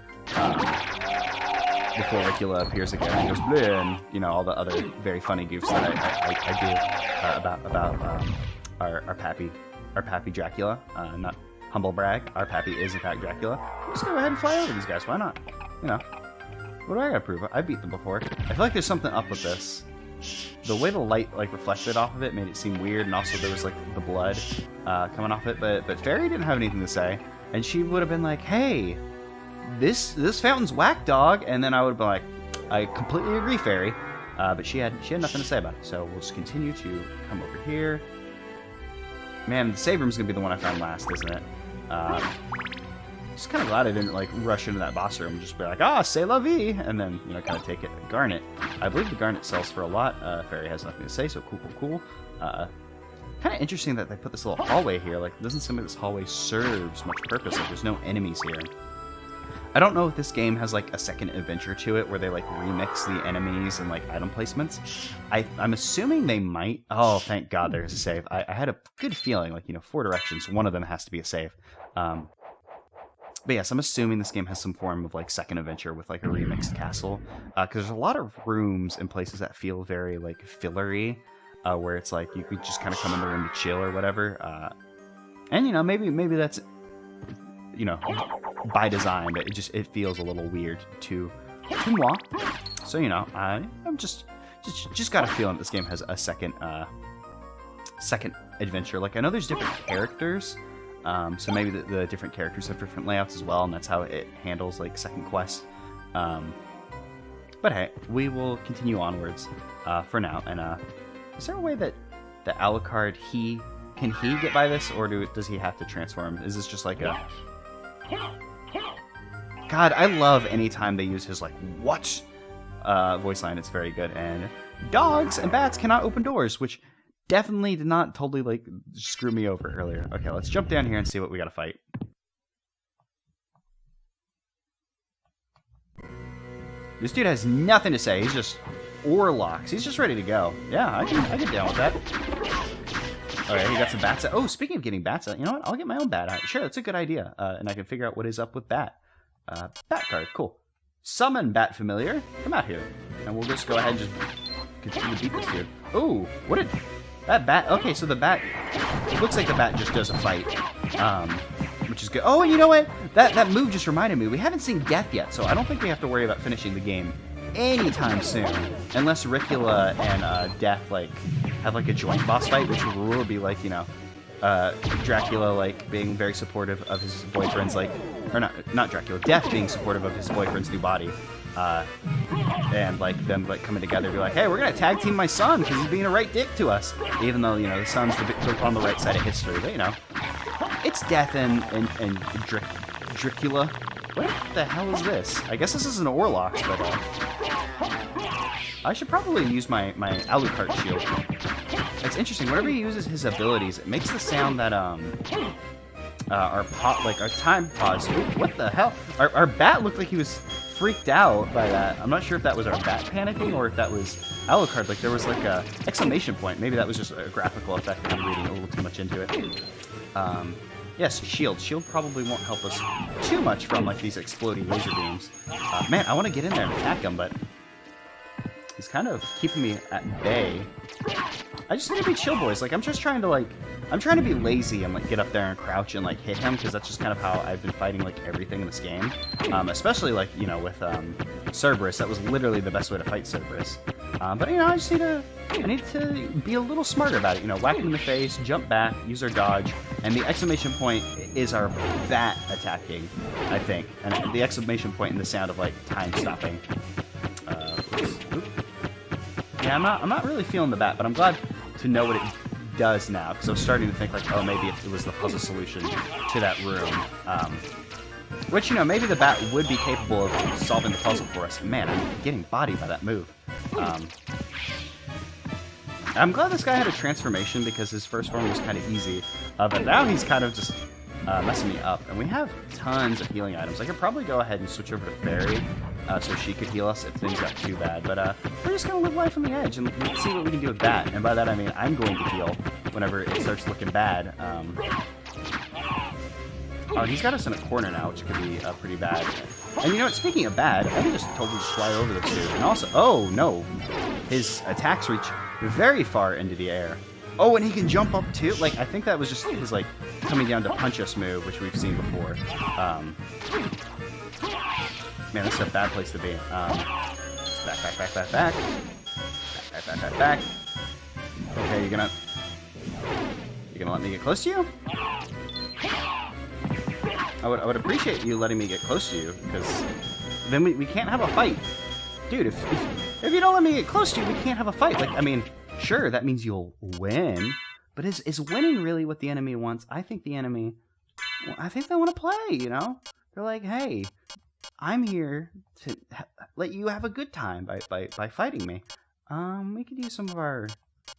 Ricula appears again and goes bleh, and you know all the other very funny goofs that I do about our pappy Dracula. Not humble brag, our pappy is in fact Dracula. Let's go ahead and fly over these guys. Why not? You know, what do I gotta prove? I beat them before. I feel like there's something up with this. The way the light like reflected off of it made it seem weird, and also there was like the blood coming off it. But Fairy didn't have anything to say. And she would have been like, hey, this fountain's whack, dog. And then I would have been like, I completely agree, Fairy. But she had nothing to say about it. So we'll just continue to come over here. Man, the save room's going to be the one I found last, isn't it? Just kind of glad I didn't like rush into that boss room and just be like, c'est la vie. And then, you know, kind of take it. Garnet. I believe the garnet sells for a lot. Fairy has nothing to say, so cool. Kind of interesting that they put this little hallway here. Like, it doesn't seem like this hallway serves much purpose. Like, there's no enemies here. I don't know if this game has, like, a second adventure to it where they, like, remix the enemies and, like, item placements. I'm assuming they might. Oh, thank God there's a save. I had a good feeling, like, you know, 4 directions. One of them has to be a save. But yes, I'm assuming this game has some form of, like, second adventure with, like, a remixed castle. Because there's a lot of rooms and places that feel very, like, fillery. Where it's like you could just kind of come in the room to chill or whatever, and you know maybe that's you know by design, but it feels a little weird to moi. So you know I'm just got a feeling this game has a second adventure. Like I know there's different characters, so maybe the different characters have different layouts as well, and that's how it handles like second quest. But hey, we will continue onwards for now, and is there a way that the Alucard, can he get by this, or does he have to transform? Is this just like a... God, I love any time they use his, like, what? Voice line. It's very good. And dogs and bats cannot open doors, which definitely did not totally, like, screw me over earlier. Okay, let's jump down here and see what we gotta fight. This dude has nothing to say. He's just... Orlocks. He's just ready to go. Yeah, I get down with that. Okay, he got some bats out. Oh, speaking of getting bats out, you know what? I'll get my own bat out. Sure, that's a good idea. And I can figure out what is up with Bat. Bat card. Cool. Summon Bat Familiar. Come out here. And we'll just go ahead and just continue to beat this dude. Oh, what did... That bat... Okay, so the bat... It looks like the bat just does a fight. Which is good. Oh, and you know what? That move just reminded me. We haven't seen Death yet, so I don't think we have to worry about finishing the game anytime soon, unless Ricula and Death like have like a joint boss fight, which would be like, you know, Dracula like being very supportive of his boyfriend's like, or not Dracula, Death being supportive of his boyfriend's new body, and like them like coming together and be like, hey, we're gonna tag team my son because he's being a right dick to us, even though you know the son's on the right side of history, but you know, it's Death and Dracula. What the hell is this? I guess this is an Orlocks, but I should probably use my Alucard shield. It's interesting. Whenever he uses his abilities, it makes the sound that our time pause. Ooh, what the hell? Our bat looked like he was freaked out by that. I'm not sure if that was our bat panicking or if that was Alucard. Like there was like a exclamation point. Maybe that was just a graphical effect. I'm reading a little too much into it. Yes, shield. Shield probably won't help us too much from like these exploding laser beams. Man, I want to get in there and attack him, but he's kind of keeping me at bay. I just need to be chill, boys. Like I'm trying to be lazy and like get up there and crouch and like hit him because that's just kind of how I've been fighting like everything in this game. Especially like you know with Cerberus, that was literally the best way to fight Cerberus. But you know, I need to be a little smarter about it. You know, whack him in the face, jump back, use our dodge, and the exclamation point is our bat attacking, I think. And the exclamation point and the sound of like time stopping. Yeah, I'm not really feeling the bat, but I'm glad to know what it does now, because I was starting to think like, oh, maybe it was the puzzle solution to that room. Which, you know, maybe the bat would be capable of solving the puzzle for us. Man, I'm getting bodied by that move. I'm glad this guy had a transformation, because his first form was kind of easy. But now he's kind of just messing me up. And we have tons of healing items. I could probably go ahead and switch over to Fairy, so she could heal us if things got too bad. But we're just going to live life on the edge and let's see what we can do with that. And by that I mean I'm going to heal whenever it starts looking bad. Oh, he's got us in a corner now, which could be pretty bad. And you know what, speaking of bad, I can just totally just fly over this dude. And also, oh no, his attacks reach very far into the air. Oh, and he can jump up too? Like, I think that was just his, like, coming down to punch us move, which we've seen before. Man, this is a bad place to be. Back. Back. Okay, you're gonna let me get close to you? I would appreciate you letting me get close to you, because then we can't have a fight. Dude, if you don't let me get close to you, we can't have a fight. Like, I mean, sure, that means you'll win, but is winning really what the enemy wants? I think the enemy, well, I think they want to play, you know? They're like, hey, I'm here to let you have a good time by fighting me. We could use some of our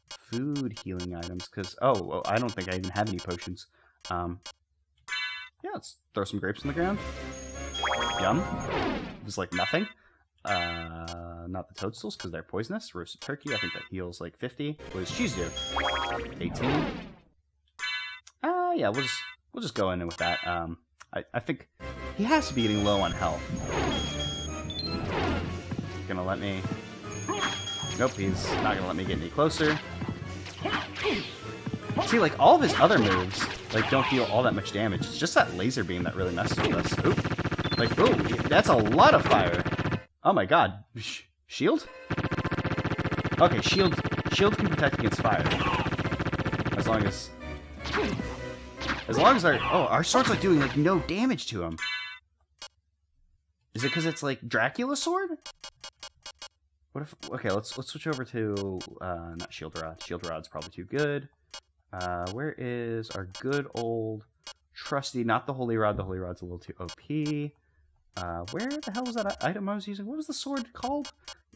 food healing items, because, oh, well, I don't think I even have any potions. Yeah, let's throw some grapes on the ground. Yum. Just like nothing. Not the toadstools, because they're poisonous. Roasted turkey, I think that heals like 50. What does cheese do? 18. Yeah, we'll just go in with that. I think he has to be getting low on health. Gonna let me... Nope, he's not gonna let me get any closer. See, like, all of his other moves, like, don't deal all that much damage. It's just that laser beam that really messes with us. Oop. Like, ooh, that's a lot of fire. Oh my god. Shield? Okay, shield can protect against fire. As long as our sword's like doing like no damage to him. Is it because it's like Dracula's sword? What if, okay, let's switch over to not shield rod. Shield rod's probably too good. Where is our good old trusty, not the holy rod, the holy rod's a little too OP. Where the hell was that item I was using? What was the sword called?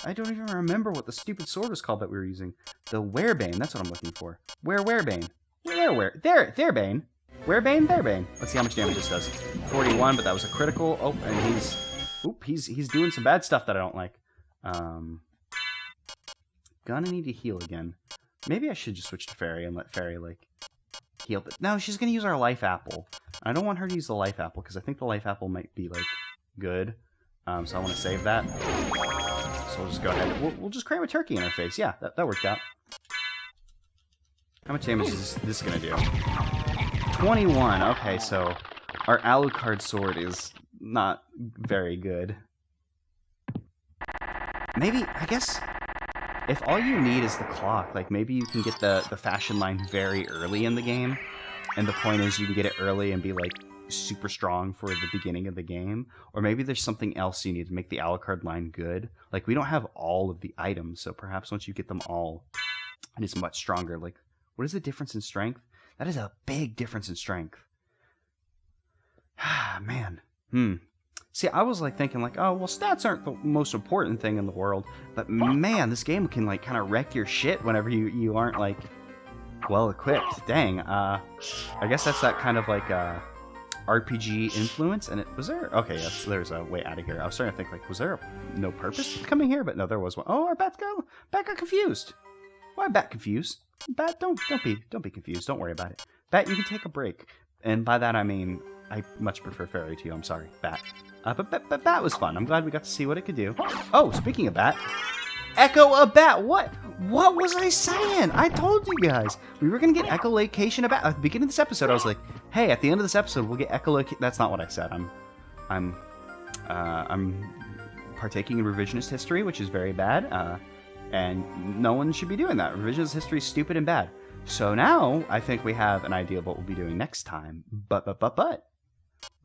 I don't even remember what the stupid sword was called that we were using. The Werebane, that's what I'm looking for. Werebane? There, Bane. Werebane, there, Bane. Let's see how much damage this does. 41, but that was a critical. Oh, and he's doing some bad stuff that I don't like. Gonna need to heal again. Maybe I should just switch to Fairy and let Fairy, like, heal. But no, she's gonna use our life apple. I don't want her to use the life apple, because I think the life apple might be, like, good. So I want to save that. So we'll just go ahead. We'll just cram a turkey in her face. Yeah, that worked out. How much damage is this gonna do? 21. Okay, so our Alucard sword is not very good. Maybe, I guess, if all you need is the clock, like, maybe you can get the fashion line very early in the game, and the point is you can get it early and be, like, super strong for the beginning of the game, or maybe there's something else you need to make the Alucard line good. Like, we don't have all of the items, so perhaps once you get them all, it is much stronger. Like, what is the difference in strength? That is a big difference in strength. Man. See, I was, like, thinking, like, oh, well, stats aren't the most important thing in the world, but, man, this game can, like, kind of wreck your shit whenever you aren't, like, well-equipped. Dang. I guess that's that kind of, like, RPG influence, and it was there. Okay, yes, there's a way out of here. I was starting to think, like, was there no purpose to coming here? But no, there was one. Oh, our bat got confused. Why bat confused? Bat, don't be confused. Don't worry about it. Bat, you can take a break, and by that I mean I much prefer Fairy to you. I'm sorry, Bat. But Bat was fun. I'm glad we got to see what it could do. Oh, speaking of Bat. Echo a bat. What was I saying? I told you guys we were gonna get echolocation about at the beginning of this episode. I was like, hey, at the end of this episode we'll get echolocation. That's not what I said. I'm partaking in revisionist history, which is very bad. And no one should be doing that. Revisionist history is stupid and bad. So now I think we have an idea of what we'll be doing next time. But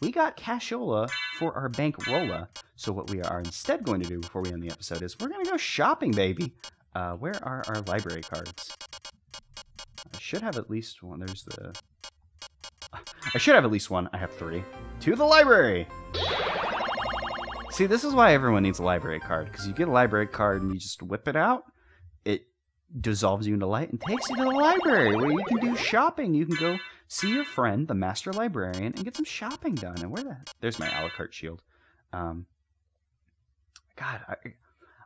we got cashola for our bankrola. So what we are instead going to do before we end the episode is we're going to go shopping, baby. Where are our library cards? I should have at least one. I should have at least one. I have 3. To the library! See, this is why everyone needs a library card. Because you get a library card and you just whip it out. It dissolves you into light and takes you to the library where you can do shopping. You can go see your friend, the master librarian, and get some shopping done. And there's my a la carte shield. God,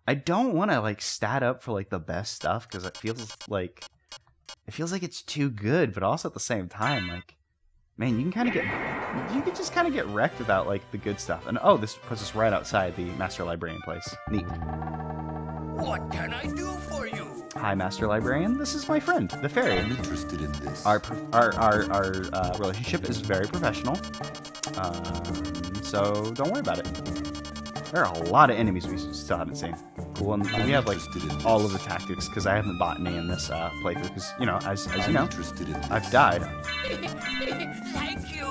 I don't want to like stat up for like the best stuff because it feels like it's too good, but also at the same time, like, man, you can just kind of get wrecked without like the good stuff. And oh, this puts us right outside the master librarian place. Neat. What can I do for you? Hi, Master Librarian. This is my friend, the fairy. I'm interested in this. Our relationship is very professional, so don't worry about it. There are a lot of enemies we still haven't seen. Cool, and we have like all of the tactics because I haven't bought any in this playthrough. Because as you know, I've died. Thank you.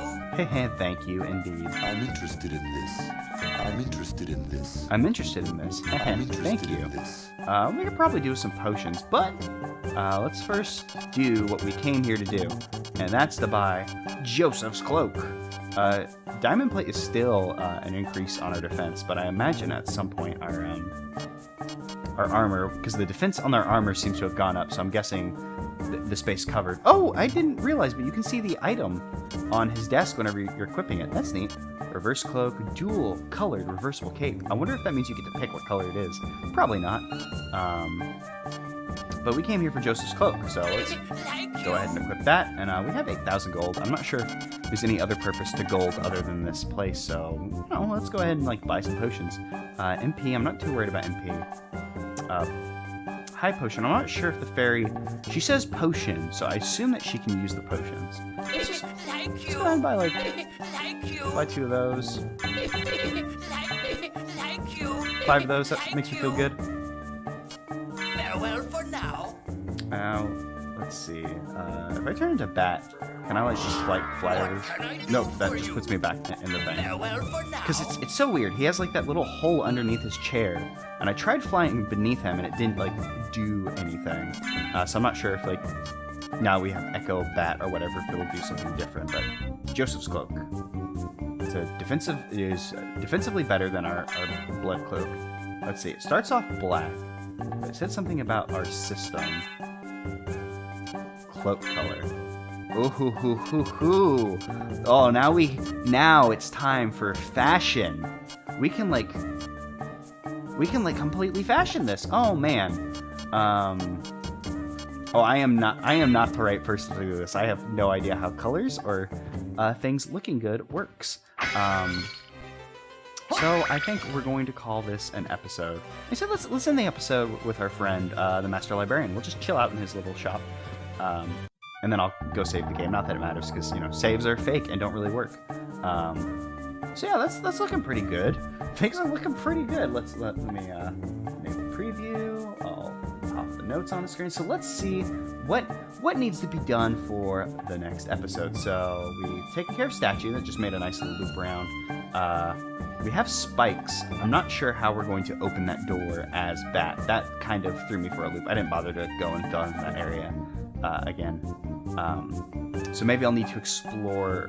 Thank you, indeed. I'm interested in this. I'm interested in this. I'm interested in this. Thank you. We could probably do some potions, but let's first do what we came here to do, and that's to buy Joseph's cloak. Diamond plate is still an increase on our defense, but I imagine at some point our armor, because the defense on our armor seems to have gone up, so I'm guessing the space covered. Oh, I didn't realize, but you can see the item on his desk whenever you're equipping it. That's neat. Reverse cloak, dual colored reversible cape. I wonder if that means you get to pick what color it is. Probably not. But we came here for Joseph's cloak, so let's go ahead and equip that. And we have 8,000 gold. I'm not sure if there's any other purpose to gold other than this place, so let's go ahead and like buy some potions. MP, I'm not too worried about MP. High potion. I'm not sure if the fairy. She says potion, so I assume that she can use the potions. Let's go ahead and buy buy 2 of those. 5 of those. That makes you feel good. Farewell for now. Let's see. If I turn into bat, can I like just fly over? No, that just puts me back in the thing. Because it's so weird. He has like that little hole underneath his chair, and I tried flying beneath him, and it didn't like do anything. So I'm not sure if like now we have Echo Bat or whatever, if it'll do something different. But Joseph's cloak. It is defensively better than our blood cloak. Let's see. It starts off black. But it said something about our system. Cloak color. Ooh hoo hoo hoo hoo. Oh, now it's time for fashion. We can completely fashion this. Oh man. I am not the right person to do this. I have no idea how colors or things looking good works. So I think we're going to call this an episode. I said let's end the episode with our friend, the Master Librarian. We'll just chill out in his little shop, and then I'll go save the game. Not that it matters, because saves are fake and don't really work. So yeah, that's looking pretty good. Things are looking pretty good. Let me make a preview. I'll pop the notes on the screen. So let's see what needs to be done for the next episode. So we've taken care of statue. That just made a nice little loop around. We have spikes. I'm not sure how we're going to open that door as Bat. That kind of threw me for a loop. I didn't bother to go and fill in that area again. So maybe I'll need to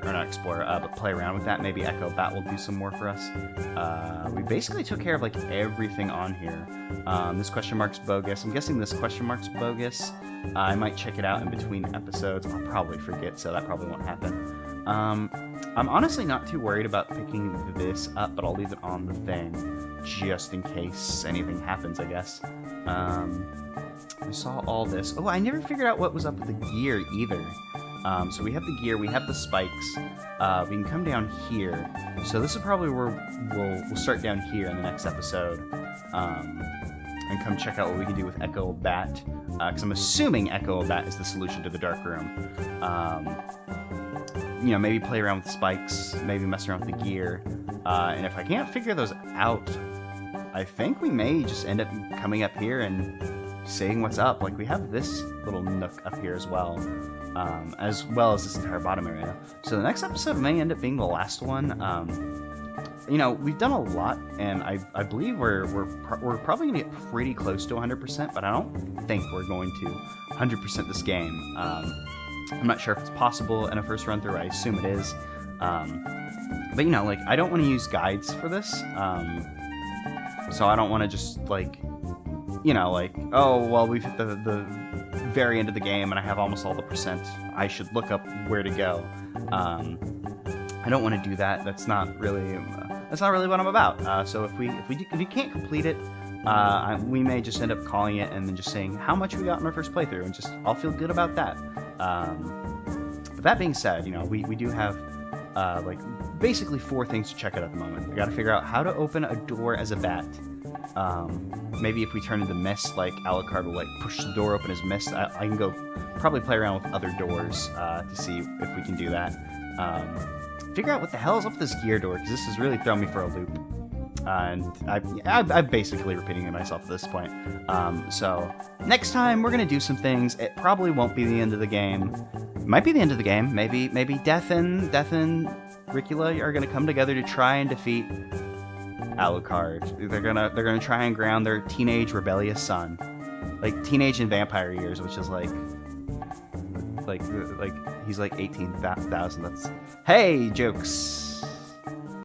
but play around with that. Maybe Echo Bat will do some more for us. We basically took care of like everything on here. This question mark's bogus. I'm guessing this question mark's bogus. I might check it out in between episodes. I'll probably forget, so that probably won't happen. I'm honestly not too worried about picking this up, but I'll leave it on the thing just in case anything happens, I guess. We saw all this. Oh, I never figured out what was up with the gear either. So we have the gear, we have the spikes. We can come down here. So this is probably where we'll start down here in the next episode. And come check out what we can do with Echo Bat. Because I'm assuming Echo Bat is the solution to the dark room. Maybe play around with the spikes, maybe mess around with the gear. And if I can't figure those out, I think we may just end up coming up here and seeing what's up. Like, we have this little nook up here as well as this entire bottom area. So the next episode may end up being the last one. We've done a lot, and I believe we're probably gonna get pretty close to 100%, but I don't think we're going to 100% this game. I'm not sure if it's possible in a first run through. I assume it is. But like, I don't want to use guides for this. So I don't want to just like, oh well, we've hit the very end of the game and I have almost all the percent. I should look up where to go. I don't want to do that. That's not really what I'm about. So if we can't complete it, we may just end up calling it and then just saying how much we got in our first playthrough, and I'll feel good about that. But that being said, we do have like basically 4 things to check out at the moment. We got to figure out how to open a door as a bat. Maybe if we turn into mist, like Alucard will like push the door open as mist. I can go probably play around with other doors to see if we can do that. Figure out what the hell is up with this gear door, because this has really thrown me for a loop. And I'm basically repeating myself at this point. So next time we're gonna do some things. It probably won't be the end of the game. It might be the end of the game. Maybe Death and Ricula are gonna come together to try and defeat Alucard. They're gonna try and ground their teenage rebellious son, like teenage and vampire years, which is like he's like 18,000. That's, hey, jokes.